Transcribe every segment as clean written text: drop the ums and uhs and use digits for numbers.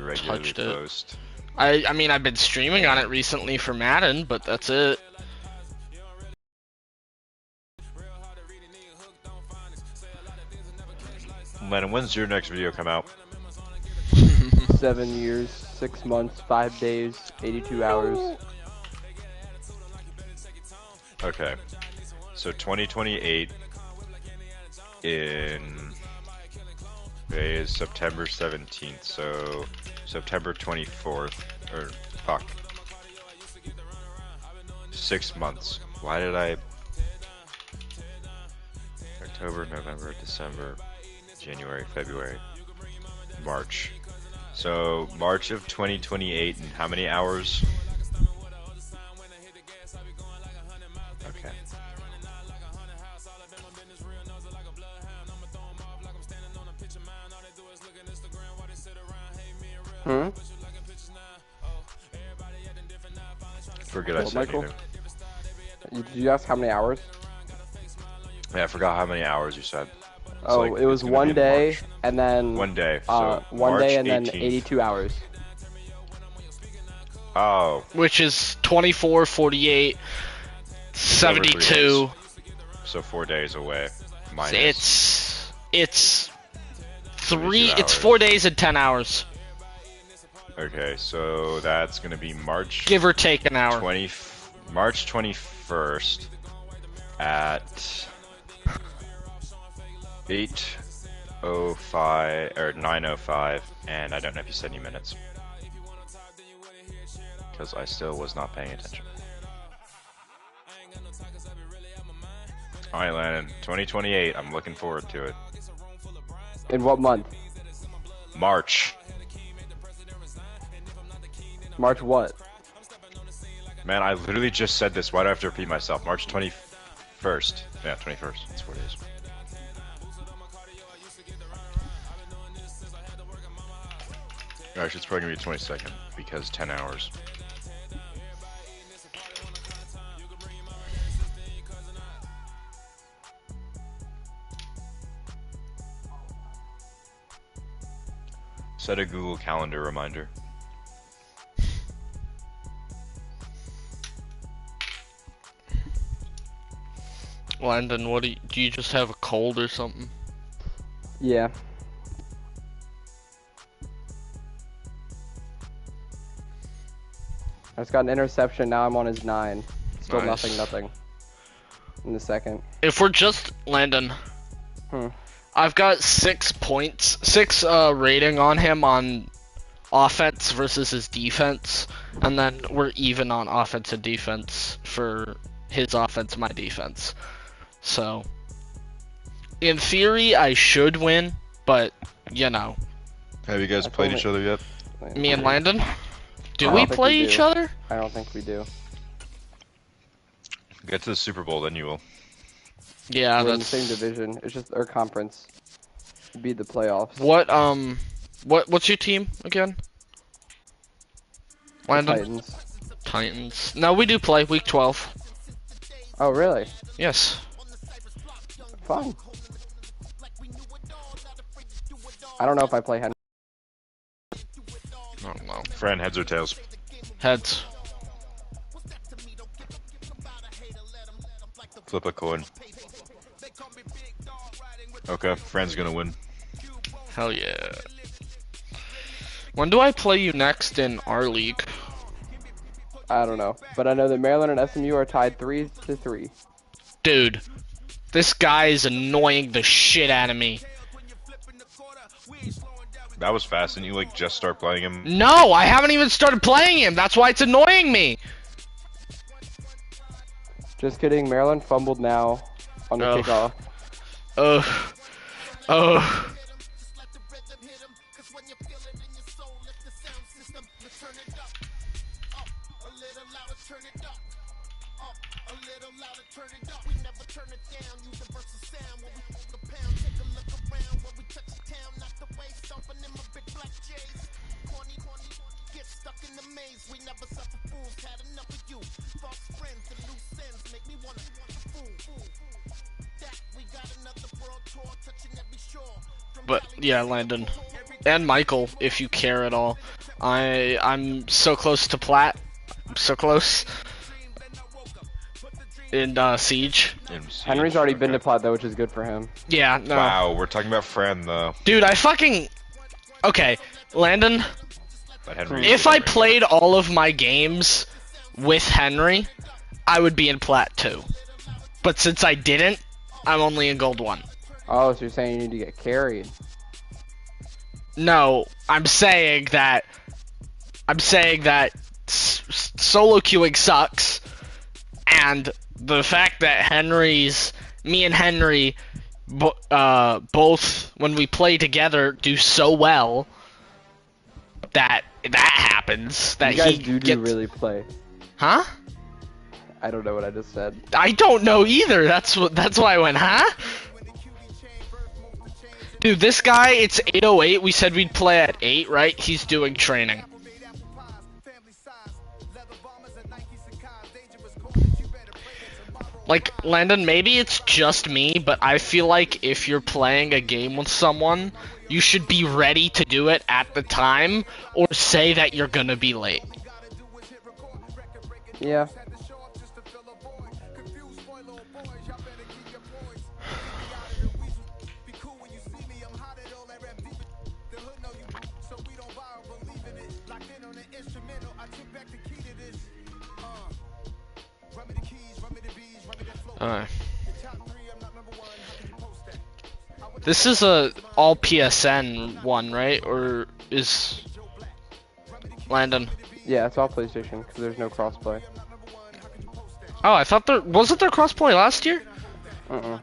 haven't touched it. Post? I mean, I've been streaming on it recently for Madden, but that's it. Lennon, when's your next video come out? 7 years, 6 months, 5 days, 82 hours. Okay. So 2028 in today is September 17th, so September 24th, or fuck. 6 months. Why did I... October, November, December, January, February, March. So March of 2028 and how many hours? Okay. Forget I said Michael? anything. Did you ask how many hours? Yeah, I forgot how many hours you said. It's Oh, like, it was it's gonna be one in day, March. and then... One day. So one March day and then 18th. 82 hours. Oh. Which is 24, 48, 72. So 4 days away. Minus It's 32 4 days and 10 hours. Okay, so that's gonna be March. Give or take an hour. March 21st at 8:05 or 9:05, and I don't know if you said any minutes because I still was not paying attention. All right, Landon. 2028. I'm looking forward to it. In what month? March. March what? Man, I literally just said this. Why do I have to repeat myself? March 21st. Yeah, 21st. That's 4 days. Actually, it's probably gonna be 22nd because 10 hours. Set a Google Calendar reminder. Landon, what do you just have a cold or something? Yeah. I just got an interception, now I'm on his 9. Still Nice. nothing. In the second. If we're just Landon, I've got 6 points, 6 rating on him on offense versus his defense, and then we're even on offense and defense for his offense, my defense. So, in theory, I should win, but you know. Have you guys played each other yet? Me and Landon? Do I we don't think play we each do. other? I don't think we do. Get to the Super Bowl, then you will. Yeah, We're in the that's same division. It's just our conference. Beat the playoffs. What's your team again? Landon? Titans. Titans. No, we do play week 12. Oh, really? Yes. Fine. I don't know if I play Henry. I don't know. Fran, heads or tails? Heads. Flip a coin. Okay, Fran's gonna win. Hell yeah. When do I play you next in our league? I don't know. But I know that Maryland and SMU are tied 3-3. Dude, this guy is annoying the shit out of me. That was fast. Didn't you like just start playing him? No, I haven't even started playing him. That's why it's annoying me. Just kidding. Maryland fumbled now on the kickoff. Oh. But yeah, Landon. And Michael, if you care at all. I'm so close to Plat. I'm so close. In Siege. Henry's already been to Plat though, which is good for him. Yeah, no. Wow, we're talking about Fran though. Dude, Okay, Landon. But Henry If I played all of my games with Henry, I would be in Plat 2. But since I didn't, I'm only in Gold 1. Oh, so you're saying you need to get carried? No, I'm saying that solo queuing sucks, and the fact that me and Henry, both when we play together do so well that happens. That you guys do really play. Huh? I don't know what I just said. I don't know either. That's why I went, huh? Dude, this guy, it's 8:08. We said we'd play at 8, right? He's doing training. Like, Landon, maybe it's just me, but I feel like if you're playing a game with someone, you should be ready to do it at the time, or say that you're gonna be late. Yeah. This is a all PSN one, right? Or is Landon? Yeah, it's all PlayStation because there's no crossplay. Oh, I thought wasn't there crossplay last year? Huh.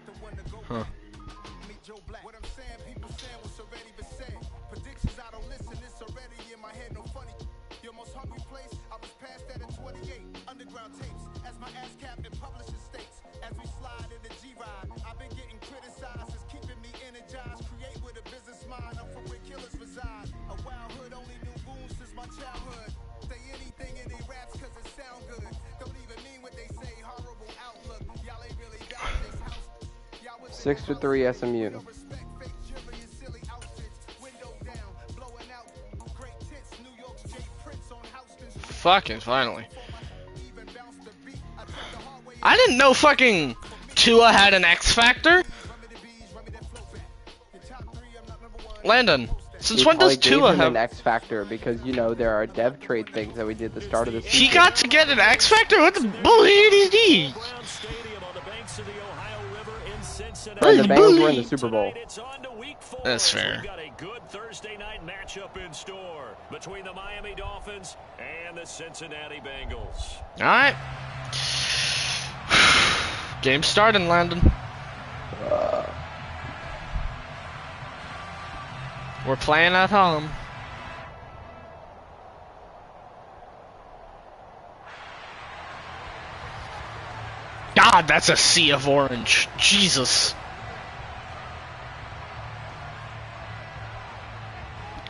Six to 3 SMU. Fucking finally. I didn't know fucking Tua had an X Factor. Landon, since when does Tua have an X Factor? Because you know there are dev trade things that we did at the start of the season. He got to get an X Factor? What the bullshit is he? And the Bengals were in the Super Bowl. That's fair. We've got a good Thursday night matchup in store between the Miami Dolphins and the Cincinnati Bengals. All right. Game starting, Landon. We're playing at home. God, that's a sea of orange. Jesus.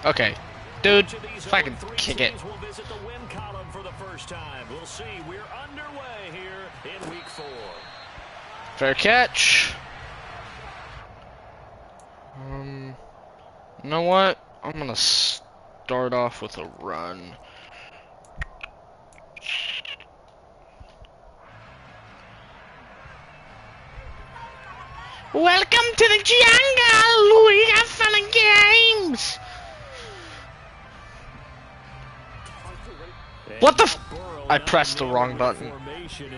Okay. Dude, if I can kick it. We'll visit the win column for the first time. We'll see. We're underway here in week 4. Fair catch. You know what? I'm gonna start off with a run. Welcome to the jungle! We got fun and games! What the f- I pressed the wrong button.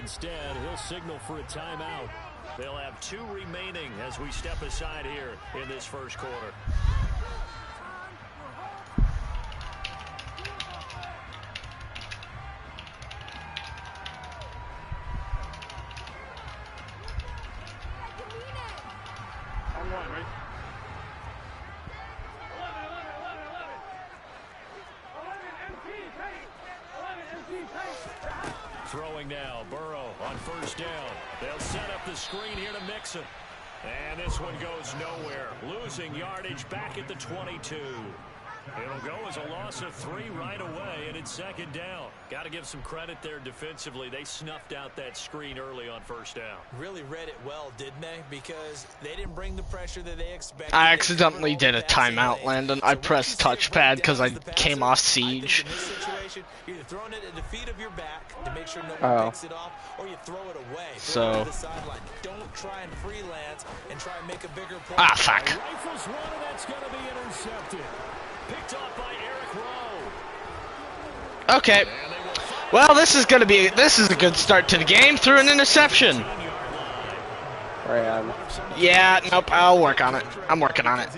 Instead, he'll signal for a timeout. They'll have 2 remaining as we step aside here in this first quarter. Throwing now, Burrow on first down. They'll set up the screen here to Mixon. And this one goes nowhere. Losing yardage back at the 22. It'll go as a loss of 3 right away, and it's 2nd down. Got to give some credit there defensively. They snuffed out that screen early on 1st down. Really read it well, didn't they? Because they didn't bring the pressure that they expected. I accidentally did a timeout, Landon. I pressed touchpad because I came off siege. In this situation, you're either throwing it at the feet of your back to make sure no one picks it off, or you throw it away. So. The sideline. Don't try and freelance and try and make a bigger play. Ah, fuck. Rifles one, and that's going to be intercepted. Picked off by Eric Rowe. Okay. Well, this is a good start to the game through an interception. Yeah, nope, I'll work on it. I'm working on it.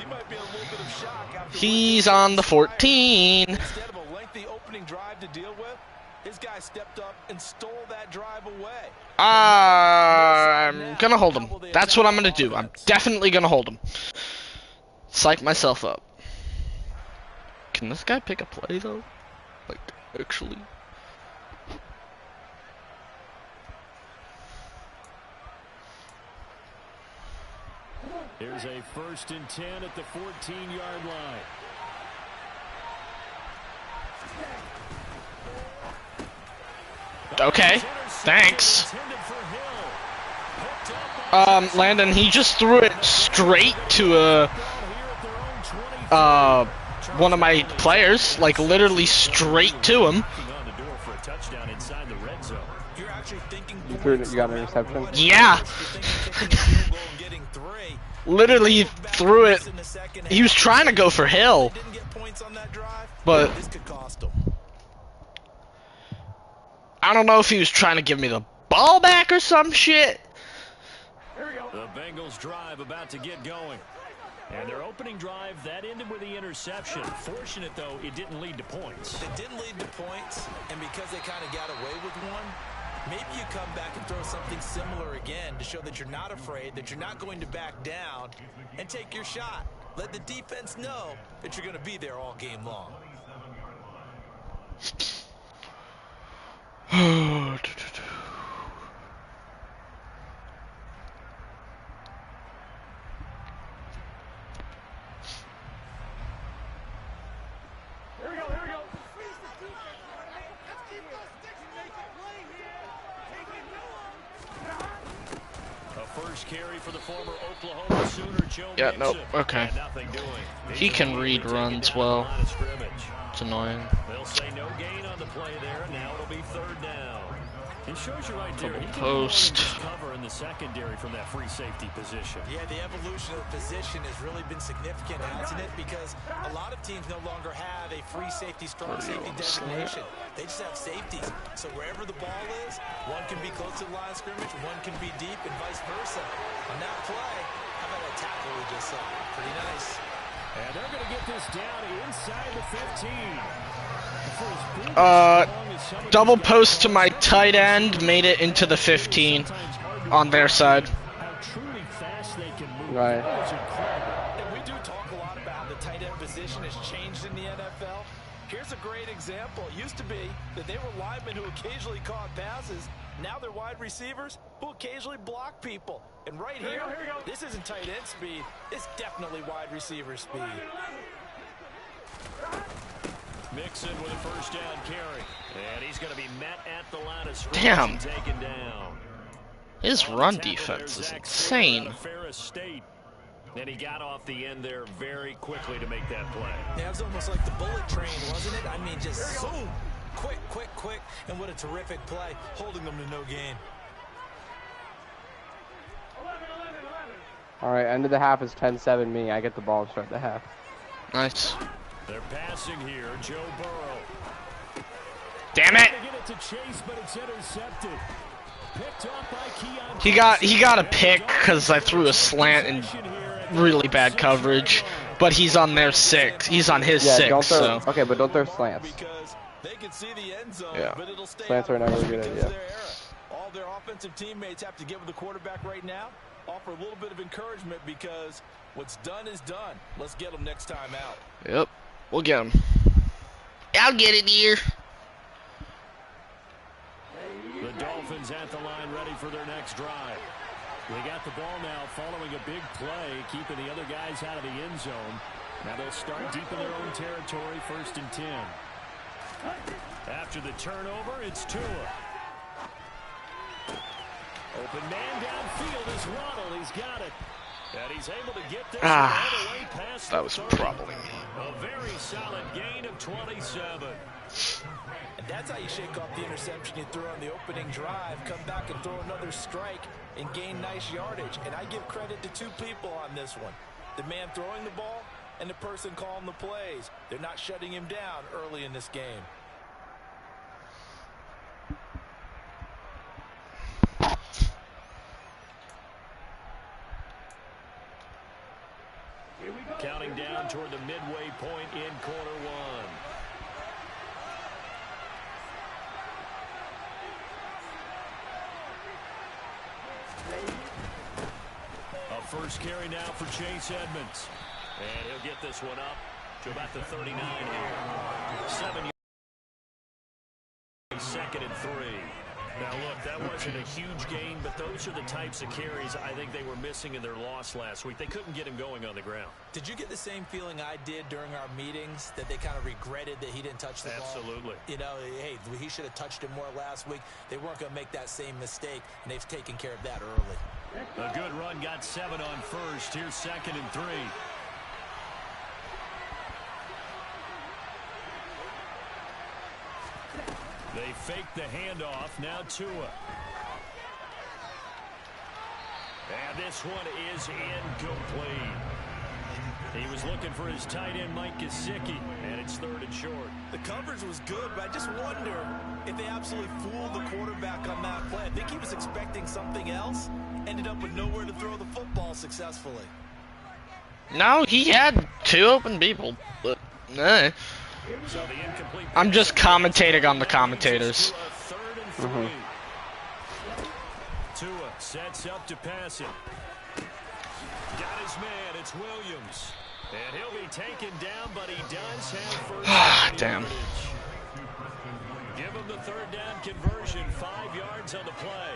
He's on the 14. Instead of a lengthy opening drive to deal with, his guy stepped up and stole that drive away. I'm gonna hold him. That's what I'm gonna do. I'm definitely gonna hold him. Psych myself up. Can this guy pick a play though? Like, actually? Here's a 1st and 10 at the 14-yard line. Okay, thanks. Landon, he just threw it straight to one of my players, like literally straight to him. You got an interception? Yeah. Literally threw it. He was trying to go for Hill, but I don't know if he was trying to give me the ball back or some shit. The Bengals drive about to get going. And their opening drive, that ended with the interception. Fortunate, though, it didn't lead to points. It didn't lead to points, and because they kind of got away with one, maybe you come back and throw something similar again to show that you're not afraid, that you're not going to back down, and take your shot. Let the defense know that you're going to be there all game long. Carry for the former Oklahoma Sooner, Joe Yeah, Mixon. nope, okay. Nothing doing. He can read runs well. It's annoying. They'll say no gain on the play there. Now it'll be 3rd down. It shows you right there. He can Post. cover in the secondary from that free safety position. Yeah, the evolution of the position has really been significant, hasn't it? Because a lot of teams no longer have a free safety, strong safety designation. They just have safeties. So wherever the ball is, one can be close to the line of scrimmage, one can be deep, and vice versa. On that play, how about that tackle we just saw? Pretty nice. And they're going to get this down inside the 15. Double post to my tight end, made it into the 15 on their side. Right. And we do talk a lot about how the tight end position has changed in the NFL. Here's a great example. It used to be that they were linemen who occasionally caught passes. Now they're wide receivers who occasionally block people. And right here, this isn't tight end speed. It's definitely wide receiver speed. Mixon with a 1st down carry. And he's going to be met at the line of scrimmage. Damn. And taken down. His run defense is insane. And he got off the end there very quickly to make that play. Yeah, it was almost like the bullet train, wasn't it? I mean, just zoom. Quick, quick, quick. And what a terrific play, holding them to no gain. All right, end of the half is 10-7 me. I get the ball to start the half. Nice. They're passing here, Joe Burrow. Damn it! Get it to Chase, but it's intercepted. Picked off by Keon. He got a pick because I threw a slant and really bad coverage, but he's on their 6. He's on his 6. Don't throw, so. Okay, but don't throw slants. Because they can see the end zone, Yeah. but it'll stay Slants are never a good idea. All their offensive teammates have to get with the quarterback right now, offer a little bit of encouragement because what's done is done. Let's get them next time out. Yep, we'll get him. I'll get it here. The Dolphins at the line ready for their next drive. They got the ball now following a big play, keeping the other guys out of the end zone. Now they'll start deep in their own territory, 1st and 10. After the turnover, it's Tua. Open man downfield is Waddle. He's got it. And he's able to get this all the way past that was 30. probably me. A very solid gain of 27. And that's how you shake off the interception you threw on the opening drive. Come back and throw another strike and gain nice yardage. And I give credit to two people on this one. The man throwing the ball and the person calling the plays. They're not shutting him down early in this game. Counting down toward the midway point in quarter one. A first carry now for Chase Edmonds. And he'll get this one up to about the 39 here. 7 yards. 2nd and 3. Now, look, that wasn't a huge gain, but those are the types of carries I think they were missing in their loss last week. They couldn't get him going on the ground. Did you get the same feeling I did during our meetings, that they kind of regretted that he didn't touch the ball? Absolutely. You know, hey, he should have touched him more last week. They weren't going to make that same mistake, and they've taken care of that early. A good run, got 7 on first. Here's 2nd and 3. They fake the handoff. Now Tua. And this one is incomplete. He was looking for his tight end, Mike Gesicki, and it's 3rd and short. The coverage was good, but I just wonder if they absolutely fooled the quarterback on that play. I think he was expecting something else. Ended up with nowhere to throw the football successfully. No, he had 2 open people, but nah. So the incomplete I'm just commentating on the commentators. 3rd and 3. Tua sets up to pass it. Got his man. It's Williams. And he'll be taken down, but he does have first down Damn. yardage. Give him the 3rd down conversion. 5 yards on the play.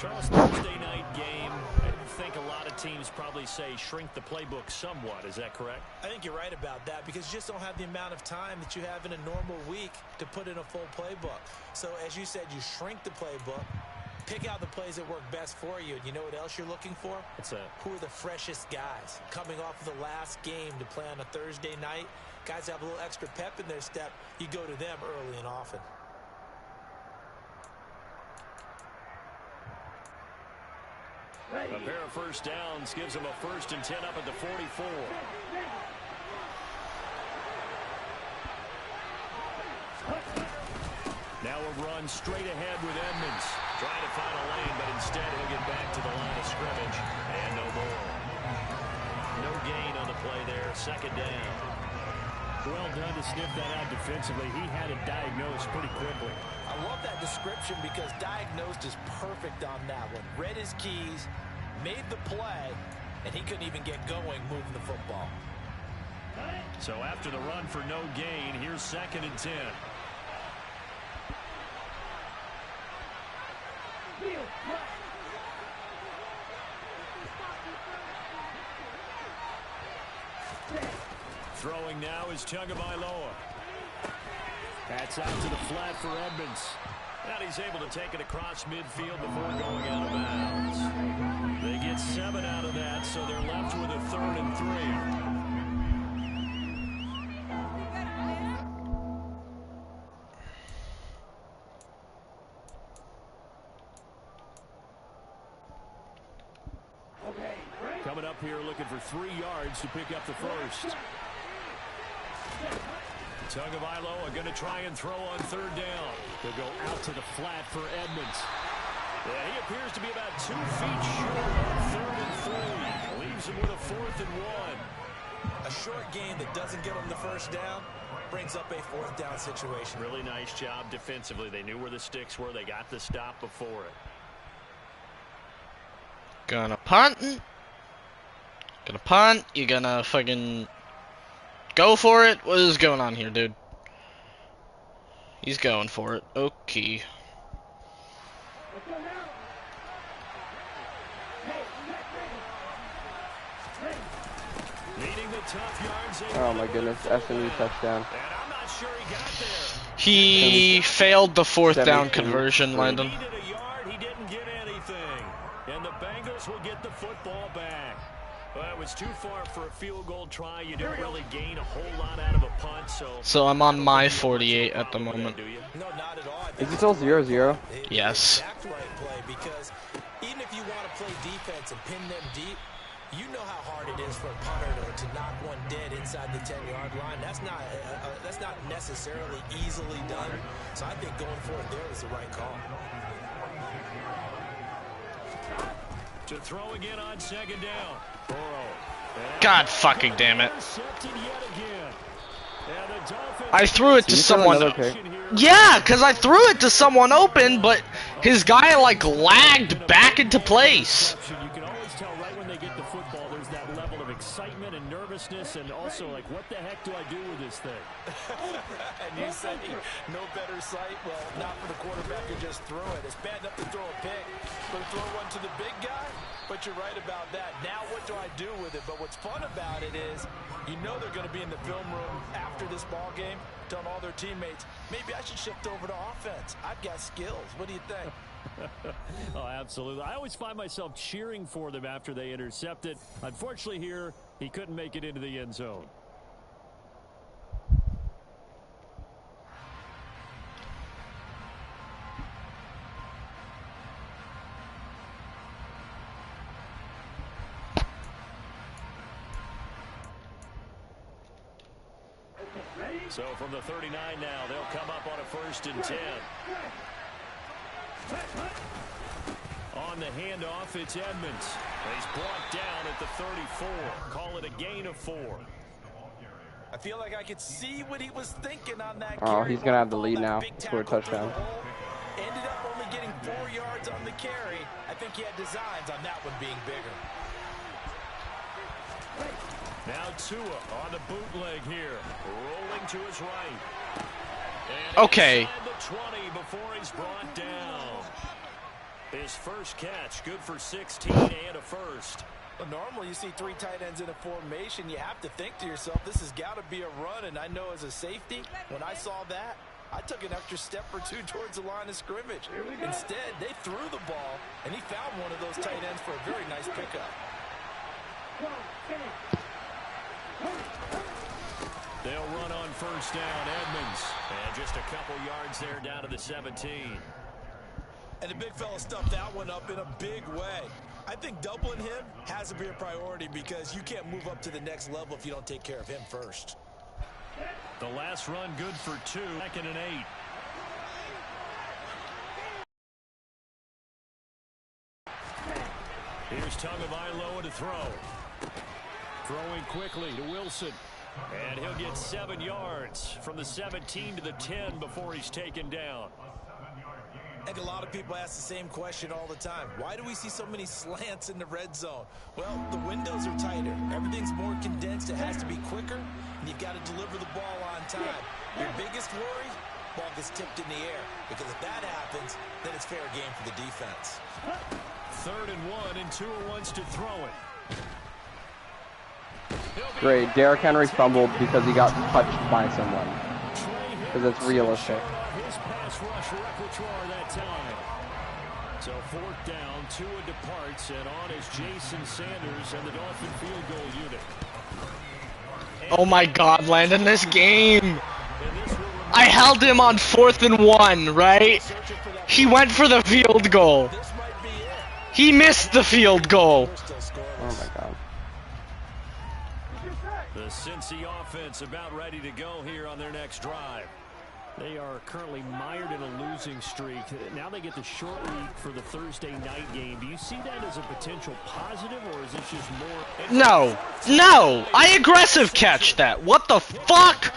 Charles, Thursday night game. I think a lot of teams probably say shrink the playbook somewhat. Is that correct? I think you're right about that, because you just don't have the amount of time that you have in a normal week to put in a full playbook. So as you said, you shrink the playbook, pick out the plays that work best for you. And you know what else you're looking for? What's that? Who are the freshest guys coming off of the last game to play on a Thursday night? Guys have a little extra pep in their step. You go to them early and often. A pair of first downs gives him a 1st and 10 up at the 44. Now a run straight ahead with Edmonds. Trying to find a lane, but instead he'll get back to the line of scrimmage. And no more. No gain on the play there. 2nd down. Well done to sniff that out defensively. He had it diagnosed pretty quickly. I love that description, because diagnosed is perfect on that one. Read his keys, made the play, and he couldn't even get going moving the football. So after the run for no gain, here's 2nd and 10. Throwing now is Tagovailoa. That's out to the flat for Edmonds. And he's able to take it across midfield before going out of bounds. They get 7 out of that, so they're left with a 3rd and 3. Coming up here looking for 3 yards to pick up the first. Tagovailoa going to try and throw on 3rd down. They'll go out to the flat for Edmonds. Yeah, he appears to be about 2 feet short on 3rd and 3. Leaves him with a 4th and 1. A short game that doesn't get him the first down brings up a 4th down situation. Really nice job defensively. They knew where the sticks were. They got the stop before it. Gonna punt. Gonna punt. You gonna fucking go for it? What is going on here, dude? He's going for it. Okay. Oh my goodness, SMU touchdown. He failed the fourth down 17. conversion, Landon. He needed a yard, he didn't get anything. And the Bengals will get the football back. Well, it was too far for a field goal try. You didn't really gain a whole lot out of a punt, so I'm on my 48 at the moment. No, not at all. Is it still 0-0? Yes. Exact right play, because even if you want to play defense and pin them deep, you know how hard it is for a punter to knock one dead inside the 10-yard line. That's not necessarily easily done. So I think going for it there is the right call. To throw again on second down. God fucking damn it. I threw it to someone. Yeah, because I threw it to someone open, but his guy like lagged back into place. You can always tell right when they get the football, there's that level of excitement and nervousness, and also like, what the heck do I do with this thing? And you say no better sight? Well, not for the quarterback who just threw it. It's bad enough to throw a pick, but throw one to the big guy? But you're right about that. Now what do I do with it? But what's fun about it is you know they're going to be in the film room after this ball game telling all their teammates, maybe I should shift over to offense. I've got skills. What do you think? Oh, absolutely. I always find myself cheering for them after they intercept it. Unfortunately here, he couldn't make it into the end zone. So from the 39 now, they'll come up on a 1st and 10. On the handoff, it's Edmonds. He's brought down at the 34. Call it a gain of 4. I feel like I could see what he was thinking on that. Oh, he's going to have the lead now. Score a touchdown. Ended up only getting 4 yards on the carry. I think he had designs on that one being bigger. Now Tua on the bootleg here, rolling to his right. And okay. The 20 before he's brought down. His first catch, good for 16 and a first. Well, normally you see 3 tight ends in a formation. You have to think to yourself, this has got to be a run. And I know as a safety, when I saw that, I took an extra step or 2 towards the line of scrimmage. Instead, they threw the ball, and he found one of those tight ends for a very nice pickup. They'll run on 1st down, Edmonds. And just a couple yards there down to the 17. And the big fella stuffed that one up in a big way. I think doubling him has to be a priority because you can't move up to the next level if you don't take care of him first. The last run good for 2. 2nd and 8. Here's Tagovailoa to throw. Throwing quickly to Wilson. And he'll get 7 yards from the 17 to the 10 before he's taken down. I think a lot of people ask the same question all the time. Why do we see so many slants in the red zone? Well, the windows are tighter. Everything's more condensed. It has to be quicker, and you've got to deliver the ball on time. Your biggest worry, ball gets tipped in the air, because if that happens, then it's fair game for the defense. 3rd and 1, and Tua wants to throw it. Great. Derrick Henry fumbled because he got touched by someone. Because it's realistic. His pass rush repertoire that time. So 4th down, Tua departs, and on is Jason Sanders and the Dolphin field goal unit. Oh my God, Landon, this game. I held him on 4th and 1, right? He went for the field goal. He missed the field goal. Oh my God. The Cincy offense about ready to go here on their next drive. They are currently mired in a losing streak. Now they get the short week for the Thursday night game. Do you see that as a potential positive, or is this just more? No. No. I aggressive catch that. What the fuck?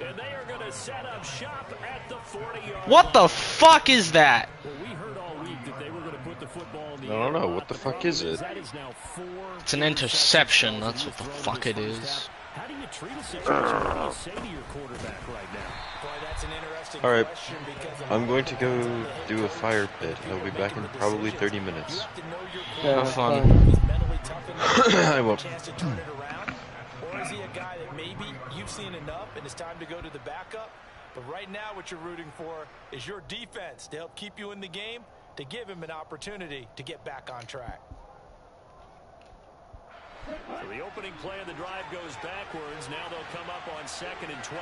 And they are going to set up shop at the 40-yard What the fuck is that? Well, we heard all week that they were going to put the football in the I don't know. What the fuck is it? It's an interception. That's what the fuck it is. How do you treat a situation? What do you say to your quarterback right now? Boy, that's an interesting Alright, question because I'm going to go do a fire pit. I'll be back in probably 30 minutes. Yeah, Have fun. he's mentally tough enough I won't. chance to turn it around. see a guy that maybe you've seen enough and it's time to go to the backup. But right now what you're rooting for is your defense to help keep you in the game, to give him an opportunity to get back on track. So the opening play of the drive goes backwards. Now they'll come up on 2nd and 12.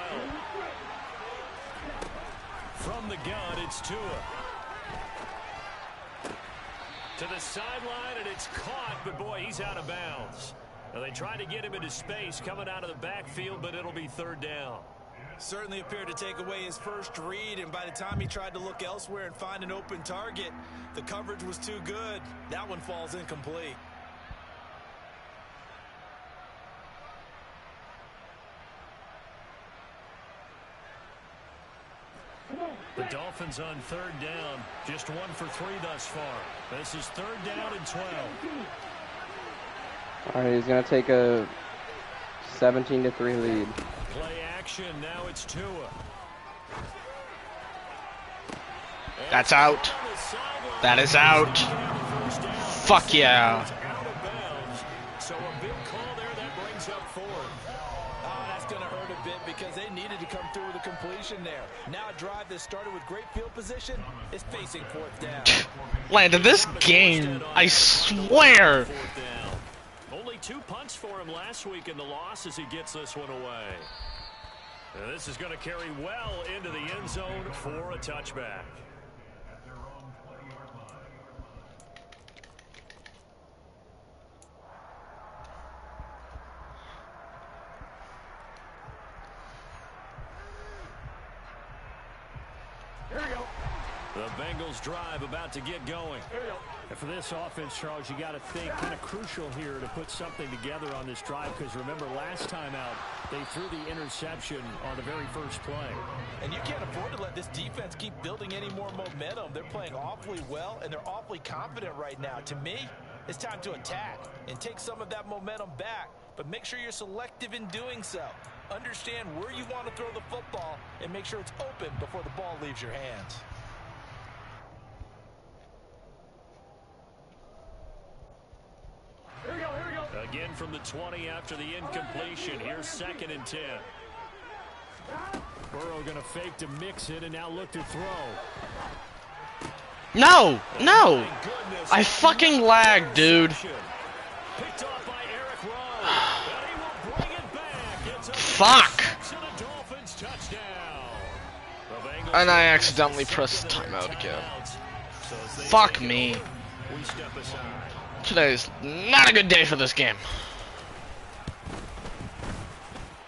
From the gun, it's Tua. To the sideline, and it's caught, but boy, he's out of bounds. Now they tried to get him into space coming out of the backfield, but it'll be 3rd down. Certainly appeared to take away his first read, and by the time he tried to look elsewhere and find an open target, the coverage was too good. That one falls incomplete. The Dolphins on 3rd down, just 1 for 3 thus far. This is 3rd down and 12. All right, he's going to take a 17-3 lead. Play action, now it's Tua. That's out. That is out. Fuck yeah. So a big call there that brings up 4th. Oh, that's going to hurt a bit because they needed to come through with a completion there. Now a drive that started with great field position is facing 4th down. Landon, this game, I swear. Only 2 punts for him last week in the loss as he gets this one away. Now this is going to carry well into the end zone for a touchback. The Bengals drive about to get going. And for this offense, Charles, you got to think kind of crucial here to put something together on this drive, because remember last time out they threw the interception on the very first play. And you can't afford to let this defense keep building any more momentum. They're playing awfully well and they're awfully confident right now. To me, it's time to attack and take some of that momentum back, but make sure you're selective in doing so. Understand where you want to throw the football and make sure it's open before the ball leaves your hands. Again from the 20 after the incompletion. Here's 2nd and 10. Burrow going to fake to mix it and now look to throw. No, no. I fucking lagged, dude. Picked off by Eric Rowe. And he will bring it back. It's a Fuck. to the Dolphins touchdown. The Bengals And I accidentally pressed timeout again. Fuck me. We step aside. Today's not a good day for this game.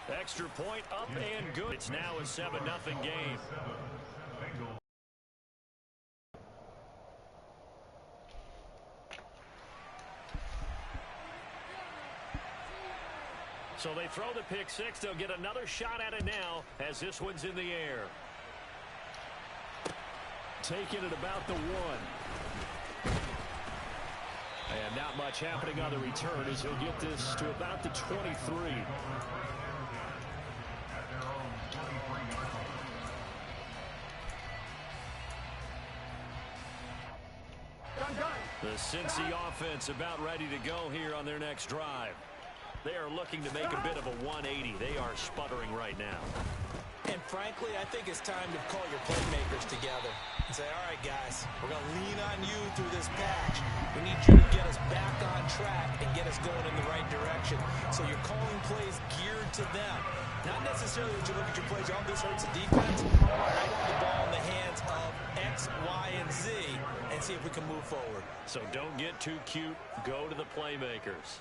Extra point up and good. It's now a 7-0 game. So they throw the pick 6. They'll get another shot at it now as this one's in the air. Taking it about the 1. And not much happening on the return as he'll get this to about the 23. The Cincy offense about ready to go here on their next drive. They are looking to make a bit of a 180. They are sputtering right now. And frankly, I think it's time to call your playmakers together and say, all right, guys, we're going to lean on you through this patch. We need you to get us back on track and get us going in the right direction. So you're calling plays geared to them. Not necessarily that you look at your plays, oh, this hurts the defense. I want the ball in the hands of X, Y, and Z and see if we can move forward. So don't get too cute. Go to the playmakers.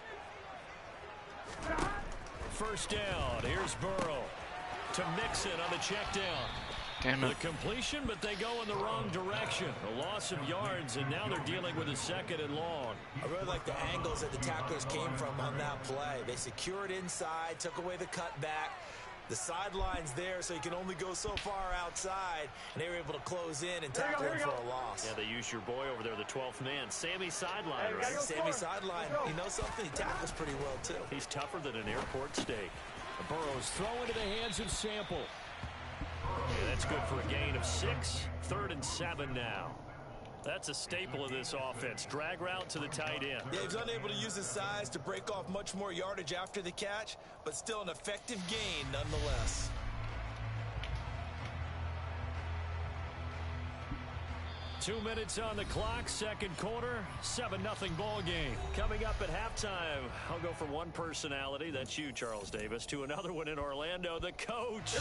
First down. Here's Burrow. To Mixon on the check down. Damn The it. completion, but they go in the wrong direction. A loss of yards, and now they're dealing with a 2nd and long. I really like the angles that the tacklers came from on that play. They secured inside, took away the cutback. The sideline's there, so you can only go so far outside, and they were able to close in and tackle him for a loss. Yeah, they used your boy over there, the 12th man, Sammy Sideline, right? Sammy Sideline, you know something? He tackles pretty well, too. He's tougher than an airport steak. Burrow's throw into the hands of Sample. Yeah, that's good for a gain of 6. 3rd and 7 now. That's a staple of this offense. Drag route to the tight end. Yeah, he's unable to use his size to break off much more yardage after the catch, but still an effective gain nonetheless. Two minutes on the clock, second quarter, 7-0 ball game. Coming up at halftime, I'll go from one personality, that's you, Charles Davis, to another one in Orlando, the coach.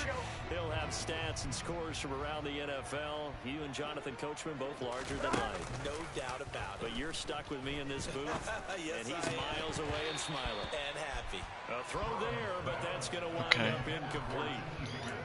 He'll have stats and scores from around the NFL. You and Jonathan Coachman both larger than life. No doubt about it. But you're stuck with me in this booth, yes, and he's miles away and smiling. And happy. A throw there, but that's going to wind up incomplete.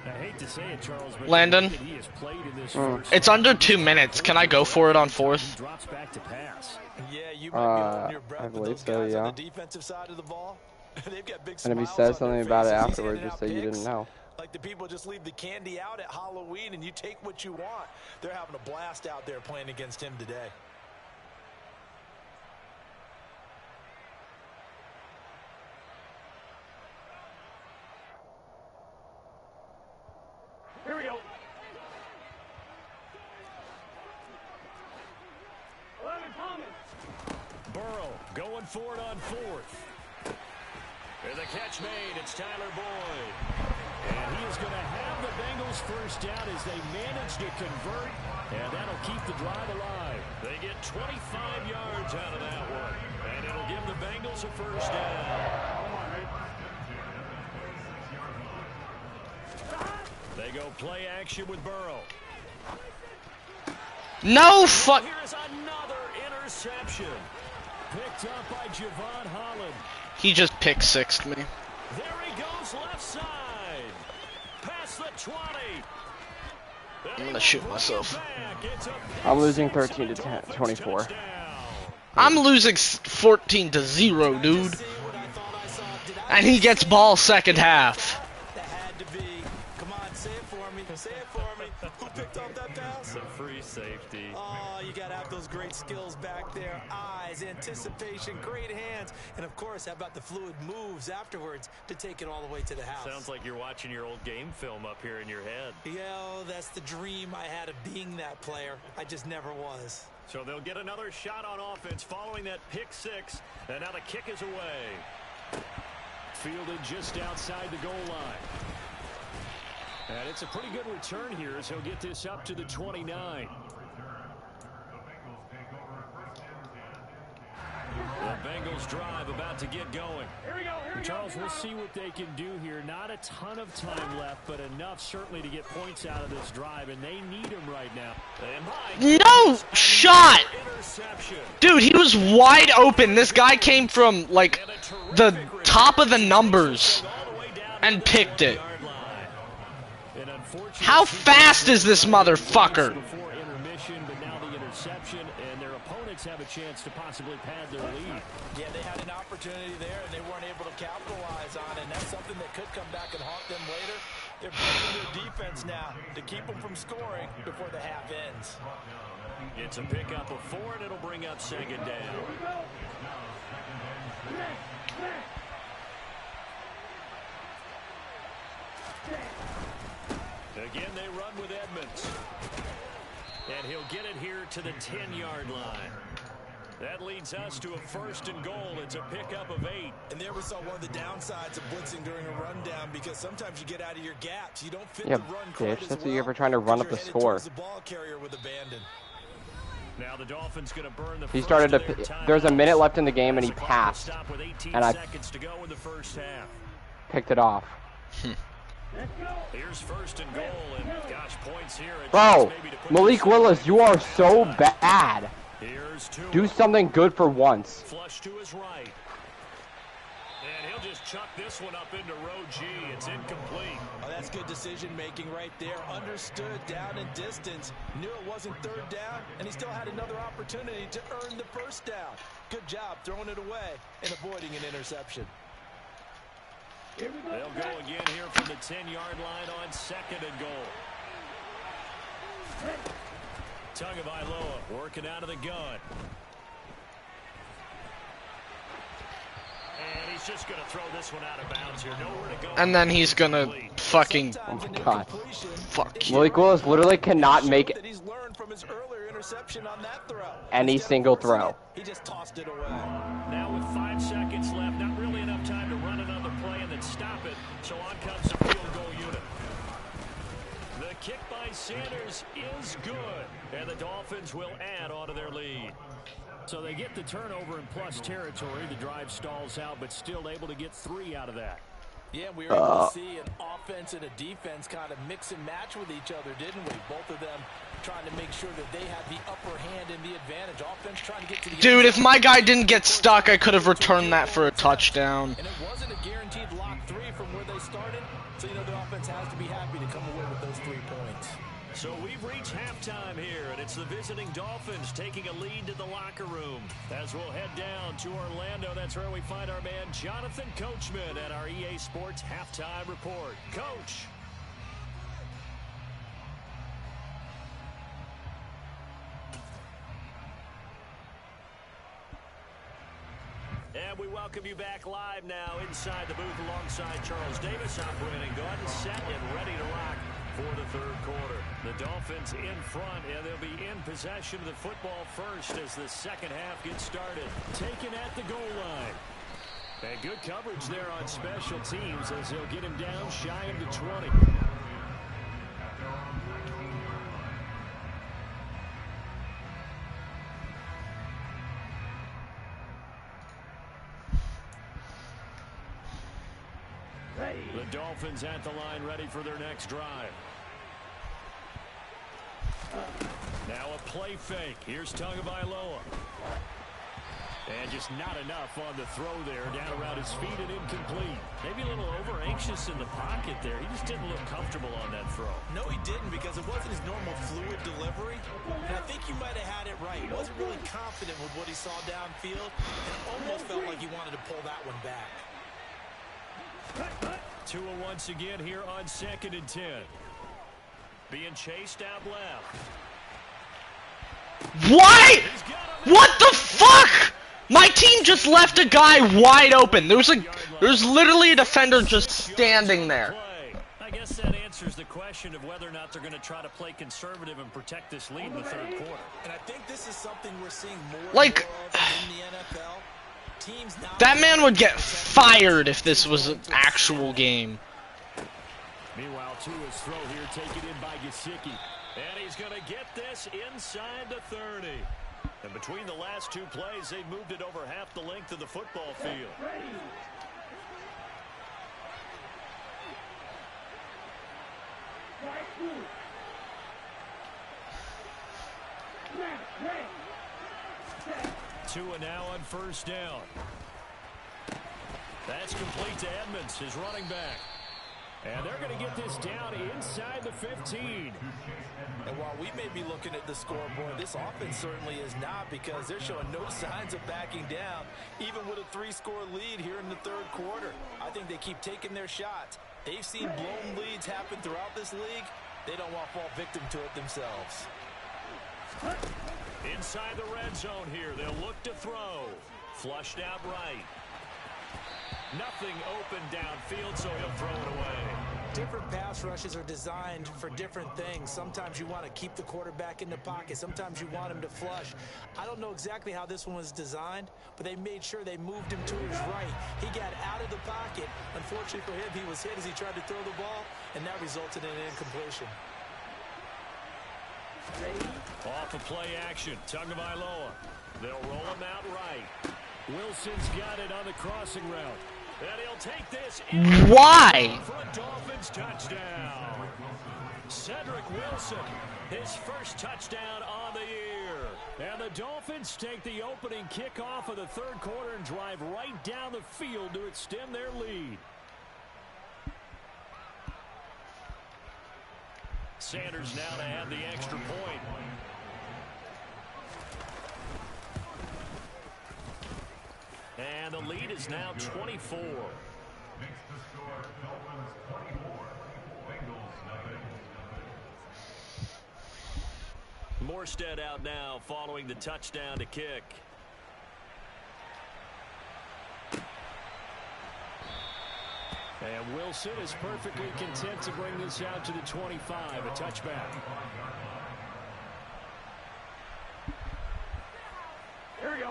I hate to say it, Charles, but Landon, he has played in this first it's under 2 minutes. Can I go for it on fourth? drops back to pass. Yeah, you might be holding your breath I with believe those so, guys yeah. on the defensive side of the ball. They've got big And if he smiles says on something their about it faces. He's afterwards, handing just out say you picks. didn't know. Like the people just leave the candy out at Halloween and you take what you want. They're having a blast out there playing against him today. Here we go. Burrow going for it on fourth. And the catch made. It's Tyler Boyd. And he is going to have the Bengals first down as they manage to convert. And that'll keep the drive alive. They get 25 yards out of that one. And it'll give the Bengals a first down. They go play action with Burrow. No fuck. Here's another interception. Picked up by Javon Holland. He just pick-sixed me. There he goes left side. Past the 20. I'm gonna shoot myself. I'm losing 13 to 24. I'm losing 14 to 0, dude. And he gets ball second half. That had to be. Come on, say it for me. Say it for me. Who picked up that pass? A free safety. Oh, you got to have those great skills back there. Eyes, anticipation, great hands. And, of course, how about the fluid moves afterwards to take it all the way to the house? Sounds like you're watching your old game film up here in your head. Yeah, that's the dream I had of being that player. I just never was. So they'll get another shot on offense following that pick six. And now the kick is away. Fielded just outside the goal line. And it's a pretty good return here as he'll get this up to the 29. The Bengals drive about to get going. Charles, we'll see what they can do here. Not a ton of time left, but enough certainly to get points out of this drive, and they need him right now. No shot! Dude, he was wide open. This guy came from, like, the top of the numbers and picked it. How fast is this motherfucker? Before intermission, but now the interception, and their opponents have a chance to possibly pad their lead. Yeah, they had an opportunity there, and they weren't able to capitalize on it. And that's something that could come back and haunt them later. They're building their defense now to keep them from scoring before the half ends. It's a pickup of 4, and it'll bring up second down. Again, they run with Edmonds. And he'll get it here to the 10-yard line. That leads us to a first and goal. It's a pickup of 8. And there we saw one of the downsides of blitzing during a rundown, because sometimes you get out of your gaps. You don't fit Yeah, the run quite bitch. as That's what well you get for trying to run up the because you're headed score. towards the ball carrier with abandon. Now the Dolphins going to burn the He first started of to. their timeouts. There's a minute left in the game, and he That's a clock passed, stop with 18 and I seconds to go in the first half. picked it off. Here's first and goal, and gosh, points here. Bro, Malik Willis, you are so bad. Here's two. Do something good for once. Flush to his right. And he'll just chuck this one up into row G. It's incomplete. Oh, that's good decision making right there. Understood down and distance. Knew it wasn't third down, and he still had another opportunity to earn the first down. Good job throwing it away and avoiding an interception. They'll go again here from the 10-yard line on second and goal. Tagovailoa working out of the gun. And he's just going to throw this one out of bounds here. Nowhere to go. And then he's gonna fucking... Oh my god. Fuck you. Malik Willis literally cannot make it. That he's learned from his earlier interception on that throw. Any single throw. He just tossed it away. Now with 5 seconds left, not really enough time to run another play and then stop it. So on comes the field goal unit. The kick by Sanders is good, and the Dolphins will add onto their lead. So they get the turnover in plus territory. The drive stalls out, but still able to get 3 out of that. Yeah, we were able to see an offense and a defense kind of mix and match with each other, didn't we? Both of them trying to make sure that they had the upper hand and the advantage. Offense trying to get to the Dude, if my guy didn't get stuck, I could have returned that for a touchdown. And it wasn't a guaranteed lock 3 from where they started. So, you know, the offense has to be happy to come away with those 3 points. So we've reached halftime here, and it's the visiting Dolphins taking a lead to the locker room. As we'll head down to Orlando, that's where we find our man Jonathan Coachman at our EA Sports Halftime Report. Coach. And we welcome you back live now inside the booth alongside Charles Davis, operating gun, set, and ready to rock for the third quarter. The Dolphins in front, and they'll be in possession of the football first as the second half gets started. Taken at the goal line. And good coverage there on special teams as they'll get him down shy of the 20. The Dolphins at the line ready for their next drive. Now a play fake. Here's Tagovailoa. And just not enough on the throw there. Down around his feet and incomplete. Maybe a little over-anxious in the pocket there. He just didn't look comfortable on that throw. No, he didn't, because it wasn't his normal fluid delivery. And I think you might have had it right. He wasn't really confident with what he saw downfield. And it almost felt like he wanted to pull that one back. Tua once again here on 2nd and 10. Being chased out left. What? What the fuck? My team just left a guy wide open. There's literally a defender just standing there. I guess that answers the question of whether or not they're going to try to play conservative and protect this lead in the third quarter. And I think this is something we're seeing more Like, in the NFL. Teams now that man would get fired if this was an actual game. Meanwhile, Tua's throw here taken in by Gesicki. And he's going to get this inside the 30. And between the last 2 plays, they've moved it over half the length of the football field. Tua now on first down. That's complete to Edmonds, his running back. And they're going to get this down inside the 15. And while we may be looking at the scoreboard, this offense certainly is not, because they're showing no signs of backing down, even with a 3-score lead here in the third quarter. I think they keep taking their shots. They've seen blown leads happen throughout this league. They don't want to fall victim to it themselves. Inside the red zone here, they'll look to throw. Flushed out right. Nothing open downfield, so he'll throw it away. Different pass rushes are designed for different things. Sometimes you want to keep the quarterback in the pocket. Sometimes you want him to flush. I don't know exactly how this one was designed, but they made sure they moved him to his right. He got out of the pocket. Unfortunately for him, he was hit as he tried to throw the ball, and that resulted in an incompletion. Off of play action, Tagovailoa. They'll roll him out right. Wilson's got it on the crossing route. And he'll take this. Why? For a Dolphins touchdown. Cedric Wilson, his first touchdown on the year. And the Dolphins take the opening kickoff of the third quarter and drive right down the field to extend their lead. Sanders now to have the extra point. And the lead is now 24. Morstead out now following the touchdown to kick. And Wilson is perfectly content to bring this out to the 25, a touchback.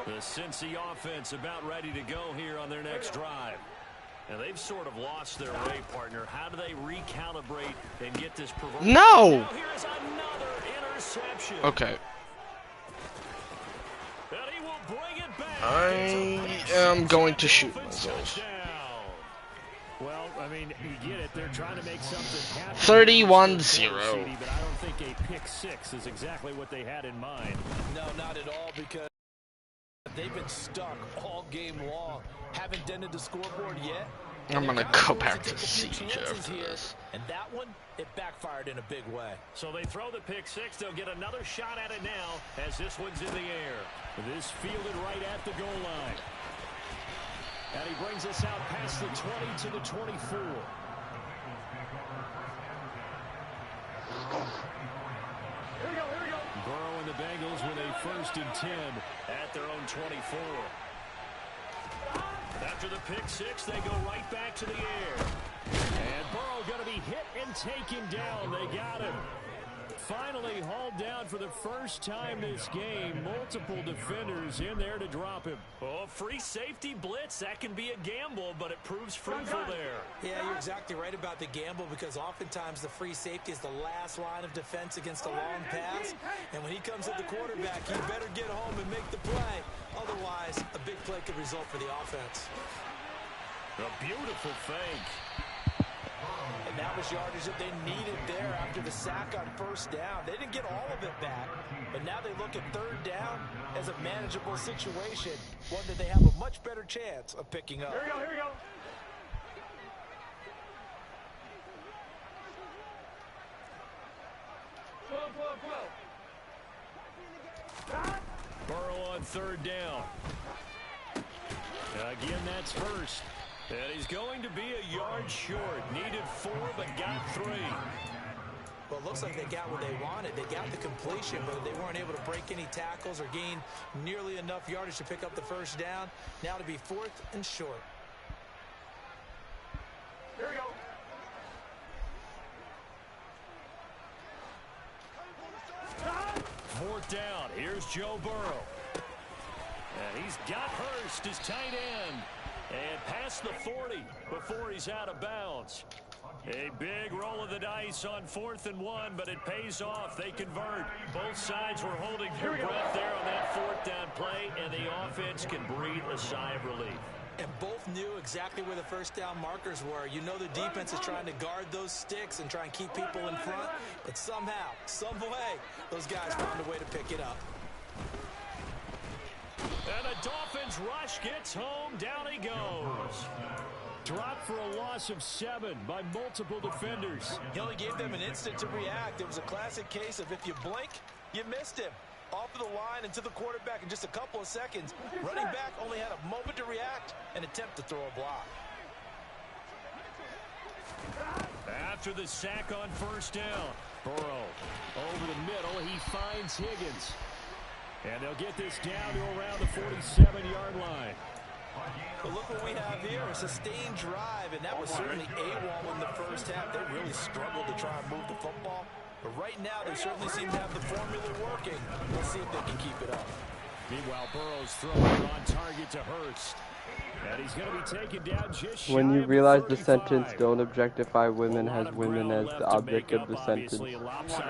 The Cincy offense about ready to go here on their next drive. And they've sort of lost their way, partner. How do they recalibrate and get this proverbial? No! Now here's another interception. Okay. And he will bring it back. I am going to shoot Dolphins myself. touchdown. Well, I mean, you get it. They're trying to make something happen. 31-0. But I don't think a pick six is exactly what they had in mind. No, not at all, because they've been stuck all game long. Haven't dented the scoreboard yet. I'm gonna go back to Siege after this. And that one, it backfired in a big way. So they throw the pick six. They'll get another shot at it now as this one's in the air. This fielded right at the goal line. And he brings us out past the 20 to the 24. Burrow and the Bengals with a 1st and 10 at their own 24. After the pick six, they go right back to the air. And Burrow going to be hit and taken down. They got him. Finally hauled down for the first time this game. Multiple defenders in there to drop him. Oh, free safety blitz. That can be a gamble, but it proves fruitful there. Yeah, you're exactly right about the gamble, because oftentimes the free safety is the last line of defense against a long pass. And when he comes at the quarterback, he better get home and make the play. Otherwise, a big play could result for the offense. A beautiful fake. And that was yardage that they needed there after the sack on 1st down. They didn't get all of it back, but now they look at 3rd down as a manageable situation, one that they have a much better chance of picking up. Here we go. Burrow on 3rd down. Again, that's first. And he's going to be a yard short. Needed 4, but got 3. Well, it looks like they got what they wanted. They got the completion, but they weren't able to break any tackles or gain nearly enough yardage to pick up the 1st down. Now to be 4th and short. Here we go. 4th down. Here's Joe Burrow. And he's got Hurst, his tight end. And past the 40 before he's out of bounds. A big roll of the dice on 4th and 1, but it pays off. They convert. Both sides were holding their breath there on that 4th down play, and the offense can breathe a sigh of relief. And both knew exactly where the 1st down markers were. You know the defense is trying to guard those sticks and try and keep people in front, but somehow, some way, those guys found a way to pick it up. And the Dolphins rush gets home. Down he goes. Dropped for a loss of 7 by multiple defenders. He only gave them an instant to react. It was a classic case of if you blink, you missed him. Off of the line and to the quarterback in just a couple of seconds. Running back only had a moment to react and attempt to throw a block. After the sack on 1st down, Burrow over the middle. He finds Higgins. And they'll get this down to around the 47-yard line. But look what we have here, a sustained drive, and that was certainly AWOL in the 1st half. They really struggled to try and move the football. But right now, they certainly seem to have the formula working. We'll see if they can keep it up. Meanwhile, Burrow's throwing on target to Hurst. And he's going to be taken down just shy When you of realize the 35. sentence, don't objectify women, has women as the object of the sentence.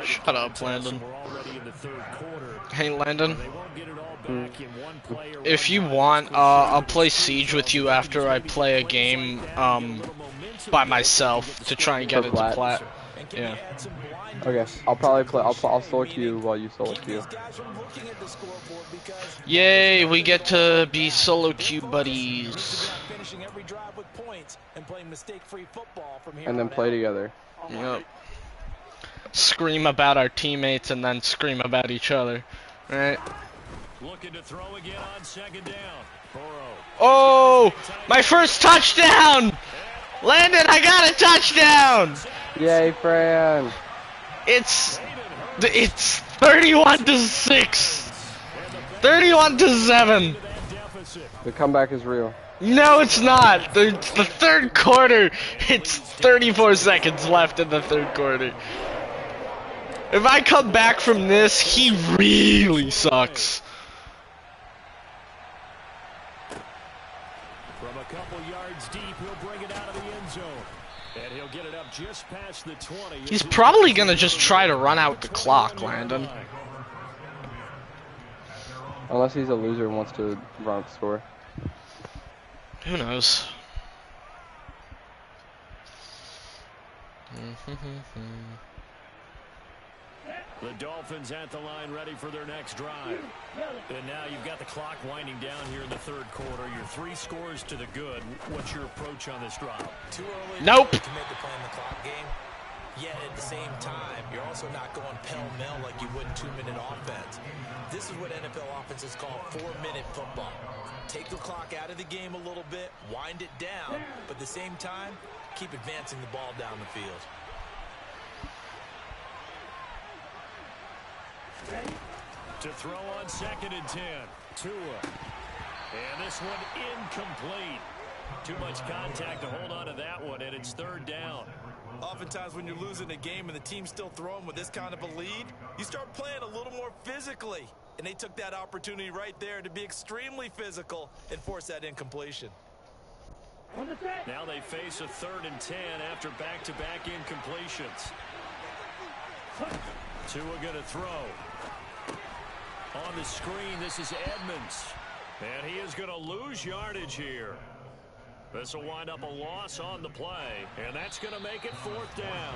Shut up, Landon. We're already in the 3rd quarter. Hey, Landon. They won't get it all back in one play or If one you drive. want, I'll play Siege with you after I play a game by myself to try and get For into plat. plat. Yeah. Okay, I'll probably play. I'll solo queue while you solo queue. Yay, we get to be solo queue buddies. And then play together. Yep. Scream about our teammates and then scream about each other. Right? Looking to throw again on 2nd down. Burrow. Oh! My first touchdown! Landon, I got a touchdown! Yay, Fran! It's 31-6. 31-7. The comeback is real. No, it's not. It's the 3rd quarter. It's 34 seconds left in the 3rd quarter. If I come back from this, he really sucks. it's deep. He'll bring it out of the end zone. And he'll get it up just past the 20. He's probably going to just try to run out the clock, Landon. Unless he's a loser and wants to run up the score. Who knows? The Dolphins at the line ready for their next drive. And now you've got the clock winding down here in the third quarter. You're 3 scores to the good. What's your approach on this drive? Too early nope. to commit to playing the clock game. Yet at the same time, you're also not going pell-mell like you would in 2-minute offense. This is what NFL offenses call 4-minute football. Take the clock out of the game a little bit, wind it down, but at the same time, keep advancing the ball down the field. To throw on 2nd and 10. Tua. And this one incomplete. Too much contact to hold on to that one, and it's 3rd down. Oftentimes when you're losing a game and the team's still throwing with this kind of a lead, you start playing a little more physically. And they took that opportunity right there to be extremely physical and force that incompletion. Now they face a 3rd and 10 after back-to-back incompletions. Tua going to throw. On the screen, this is Edmonds. And he is going to lose yardage here. This will wind up a loss on the play. And that's going to make it 4th down.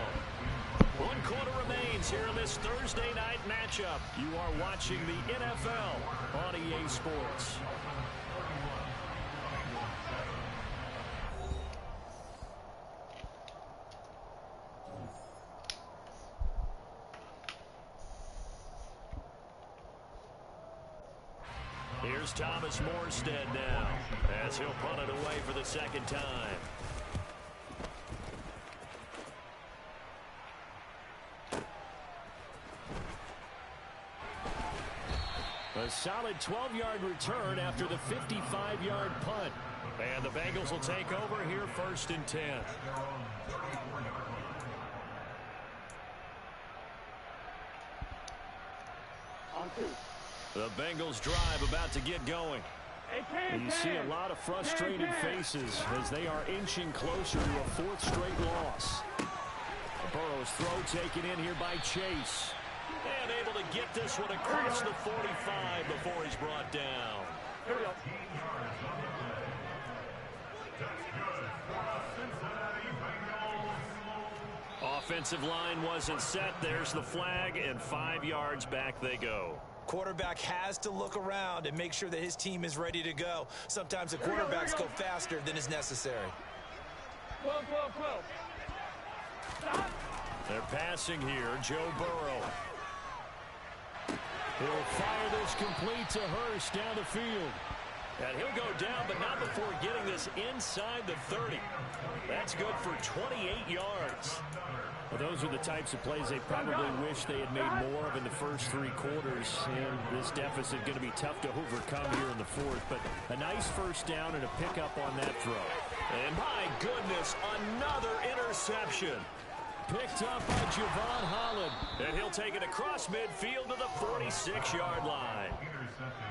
1 quarter remains here in this Thursday night matchup. You are watching the NFL on EA Sports. Here's Thomas Morstead now, as he'll punt it away for the 2nd time. A solid 12-yard return after the 55-yard punt. And the Bengals will take over here 1st and 10. The Bengals drive about to get going. And you see a lot of frustrated faces as they are inching closer to a 4th straight loss. Burrow's throw taken in here by Chase. And able to get this one across the 45 before he's brought down. Here we go. Offensive line wasn't set. There's the flag, and 5 yards back they go. Quarterback has to look around and make sure that his team is ready to go. Sometimes the quarterbacks go faster than is necessary. They're passing here. Joe Burrow. He'll fire this complete to Hurst down the field. And he'll go down, but not before getting this inside the 30. That's good for 28 yards. Well, those are the types of plays they probably wish they had made more of in the first 3 quarters. And this deficit going to be tough to overcome here in the 4th. But a nice 1st down and a pickup on that throw. And my goodness, another interception. Picked up by Javon Holland. And he'll take it across midfield to the 46-yard line.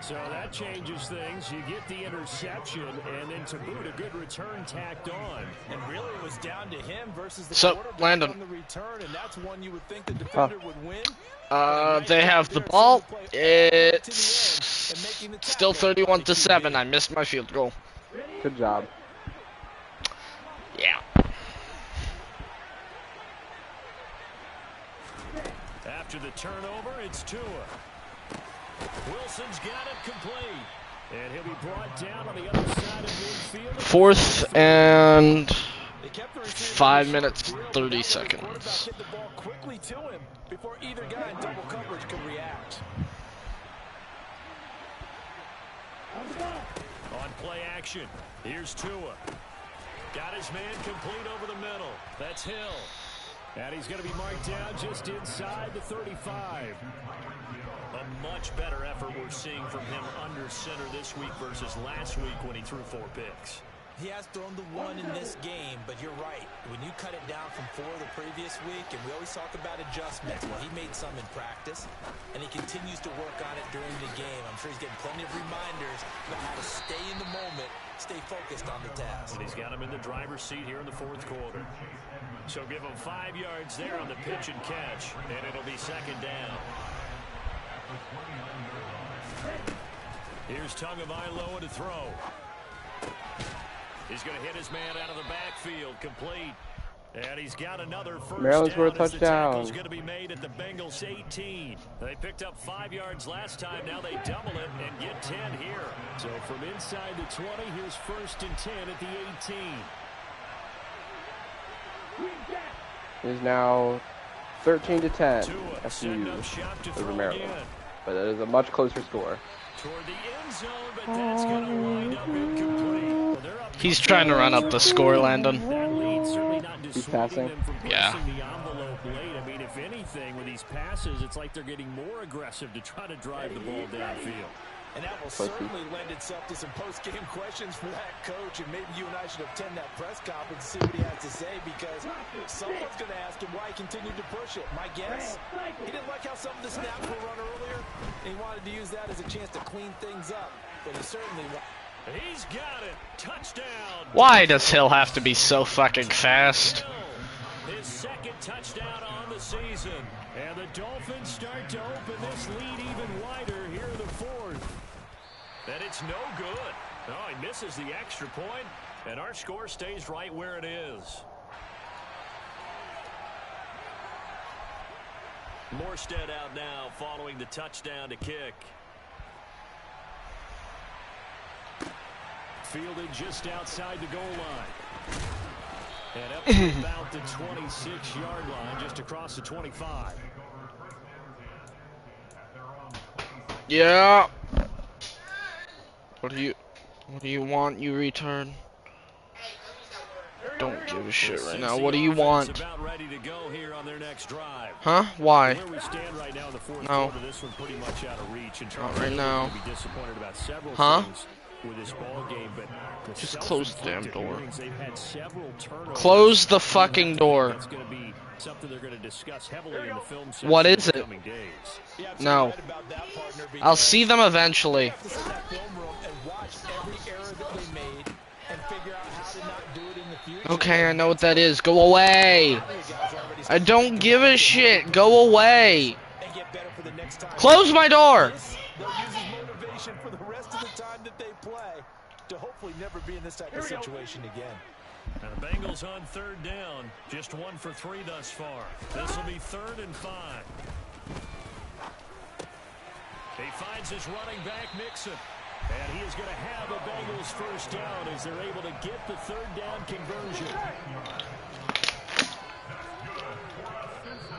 So that changes things. You get the interception, and then to boot, a good return tacked on. And really it was down to him versus the quarterback Landon. on the return, and that's one you would think the defender would win. They have the ball. It's still 31-7. I missed my field goal. Good job. Yeah. After the turnover, it's Tua. Wilson's got it complete. And he'll be brought down on the other side of midfield. 4th and 5 minutes, 30 seconds. Get the ball quickly to him before either guy in double coverage could react. On play action, here's Tua. Got his man complete over the middle. That's Hill. And he's going to be marked down just inside the 35. A much better effort we're seeing from him under center this week versus last week when he threw 4 picks. He has thrown the one in this game, but you're right. When you cut it down from 4 the previous week, and we always talk about adjustments, well, he made some in practice, and he continues to work on it during the game. I'm sure he's getting plenty of reminders about how to stay in the moment, stay focused on the task. And he's got him in the driver's seat here in the 4th quarter. So give him 5 yards there on the pitch and catch, and it'll be 2nd down. Here's Tagovailoa to throw. He's going to hit his man out of the backfield, complete. And he's got another first Maryland's down. for a touchdown. He's going to be made at the Bengals 18. They picked up 5 yards last time. Now they double it and get 10 here. So from inside the 20, here's 1st and 10 at the 18. It is now 13-10. SMU over Maryland. But it is a much closer score. Toward the end zone, but that's going to wind up incomplete. He's trying to run up the score, Landon. That lead certainly not He's passing. them from Yeah. pressing the envelope late. I mean, if anything, with these passes, it's like they're getting more aggressive to try to drive the ball downfield. And that will certainly lend itself to some post-game questions for that coach, and maybe you and I should attend that press conference and see what he has to say, because someone's going to ask him why he continued to push it. My guess, he didn't like how some of the snaps were run earlier, and he wanted to use that as a chance to clean things up, but he certainly... He's got it. Touchdown. Why does Hill have to be so fucking fast? His 2nd touchdown on the season. And the Dolphins start to open this lead even wider here in the 4th. And it's no good. Oh, he misses the extra point, and our score stays right where it is. Morstead out now following the touchdown to kick. Fielded just outside the goal line. And up to about the 26-yard line, just across the 25. Yeah. What do you want, you return? Don't give a shit right now. What do you want? About ready to go here on their next drive. Huh? Why? Where we stand right now in the 4th No. quarter, this one pretty much out of reach. And Not right now. Be disappointed about several things with this ball game, but just close the damn door. They've had several turnovers. Close the fucking door. That's going to be something they're going to discuss heavily in the film session What is in the it? coming days. No. I'll see them eventually. Okay, I know what that is. Go away. I don't give a shit. Go away. Close my door. For the rest of the time that they play, to hopefully never be in this type of situation again. And the Bengals on 3rd down, just 1 for 3 thus far. This will be 3rd and 5. He finds his running back, Mixon. And he is going to have a Bengals first down as they're able to get the 3rd down conversion.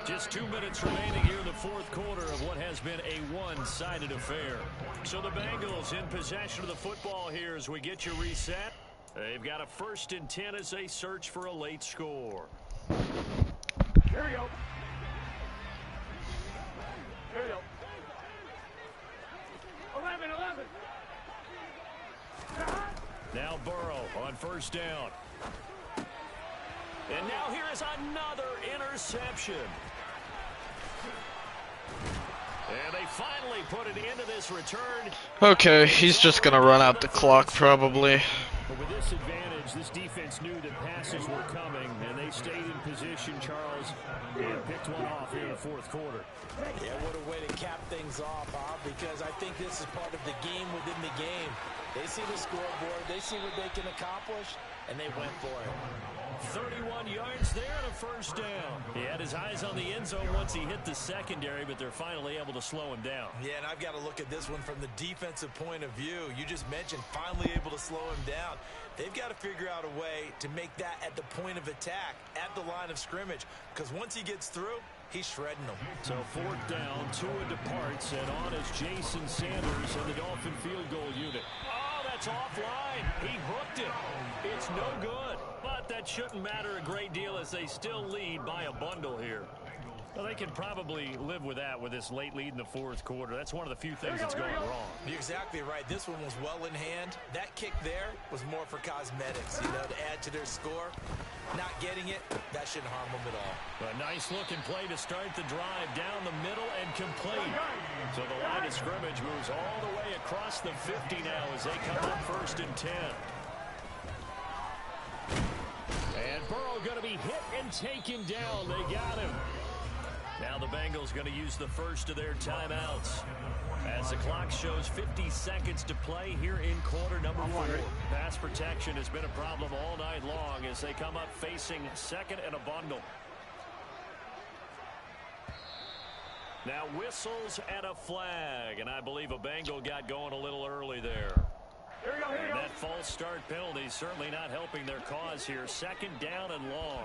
Just 2 minutes remaining here in the 4th quarter of what has been a one-sided affair. So the Bengals in possession of the football here as we get you reset. They've got a 1st and 10 as they search for a late score. Here we go. Here we go. 11. Now Burrow on 1st down. And now here is another interception. And they finally put it into this return. Okay, he's just gonna run out the clock probably. But with this advantage, this defense knew that passes were coming, and they stayed in position, Charles, and picked one off here in the 4th quarter. Yeah, what a way to cap things off, Bob, because I think this is part of the game within the game. They see the scoreboard, they see what they can accomplish, and they went for it. 31 yards there and a 1st down. He had his eyes on the end zone once he hit the secondary, but they're finally able to slow him down. Yeah, and I've got to look at this one from the defensive point of view. You just mentioned finally able to slow him down. They've got to figure out a way to make that at the point of attack, at the line of scrimmage, because once he gets through, he's shredding them. So 4th down, Tua departs, and on is Jason Sanders and the Dolphin field goal unit. Oh, that's offline. He hooked it. It's no good. But that shouldn't matter a great deal as they still lead by a bundle here. Well, they can probably live with that with this late lead in the fourth quarter. That's one of the few things that's going wrong. You're exactly right. This one was well in hand. That kick there was more for cosmetics, you know, to add to their score. Not getting it, that shouldn't harm them at all. A nice looking play to start the drive down the middle and complete. So the line of scrimmage moves all the way across the 50 now as they come up 1st and 10. And Burrow going to be hit and taken down. They got him. Now the Bengals going to use the first of their timeouts as the clock shows 50 seconds to play here in quarter number 4. Pass protection has been a problem all night long as they come up facing 2nd and a bundle. Now whistles and a flag, and I believe a Bengal got going a little early there. And that false start penalty certainly not helping their cause here. 2nd down and long.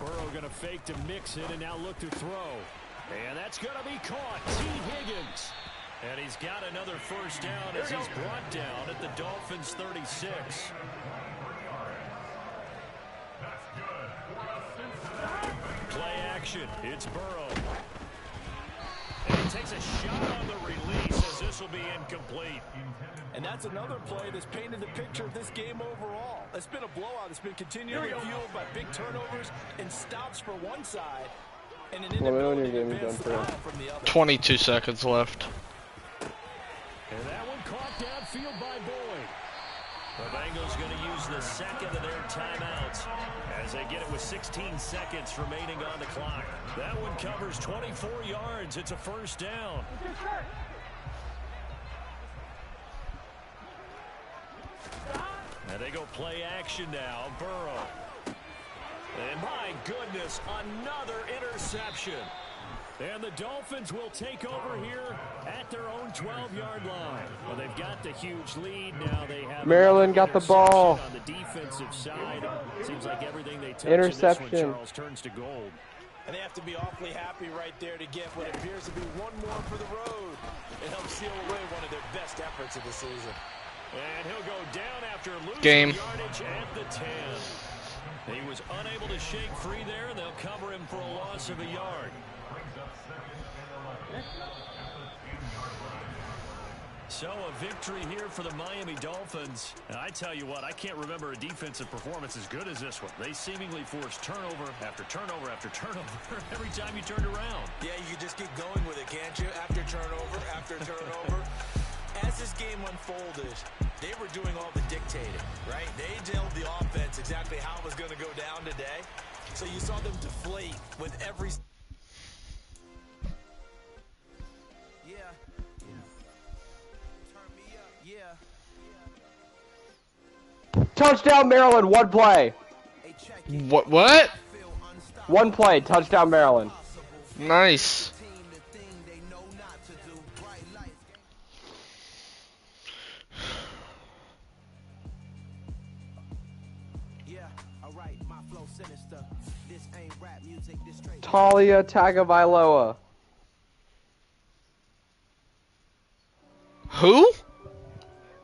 Burrow going to fake to mix it and now look to throw. And that's going to be caught. T. Higgins. And he's got another 1st down as he's brought down at the Dolphins 36. Play action. It's Burrow. And he takes a shot on the release as this will be incomplete. And that's another play that's painted the picture of this game overall. It's been a blowout. It's been continually fueled by big turnovers and stops for one side. And an inability to advance the ball from the other. 22 seconds left. And that one caught downfield by Boyd. The Bengals going to use the 2nd of their timeouts as they get it with 16 seconds remaining on the clock. That one covers 24 yards. It's a 1st down. And they go play action now. Burrow. And my goodness, another interception. And the Dolphins will take over here at their own 12-yard line. Well, they've got the huge lead now. They have Maryland got the ball on the defensive side. Seems like everything they touch interception. In this one, Charles, turns to gold. And they have to be awfully happy right there to get what appears to be one more for the road. It helps seal away one of their best efforts of the season. And he'll go down after losing yardage at the 10. He was unable to shake free there, and they'll cover him for a loss of a yard. So a victory here for the Miami Dolphins. And I tell you what, I can't remember a defensive performance as good as this one. They seemingly forced turnover after turnover after turnover every time you turned around. Yeah, you can just keep going with it, can't you? After turnover, after turnover. As this game unfolded, they were doing all the dictating, right? They told the offense exactly how it was going to go down today. So you saw them deflate with every... Yeah. Turn me up. Yeah. Touchdown Maryland, one play. What? One play, touchdown Maryland. Nice. Talia Tagovailoa. Who?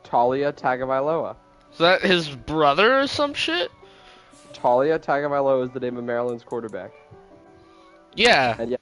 Talia Tagovailoa. Is that his brother or some shit? Talia Tagovailoa is the name of Maryland's quarterback. Yeah. And yeah,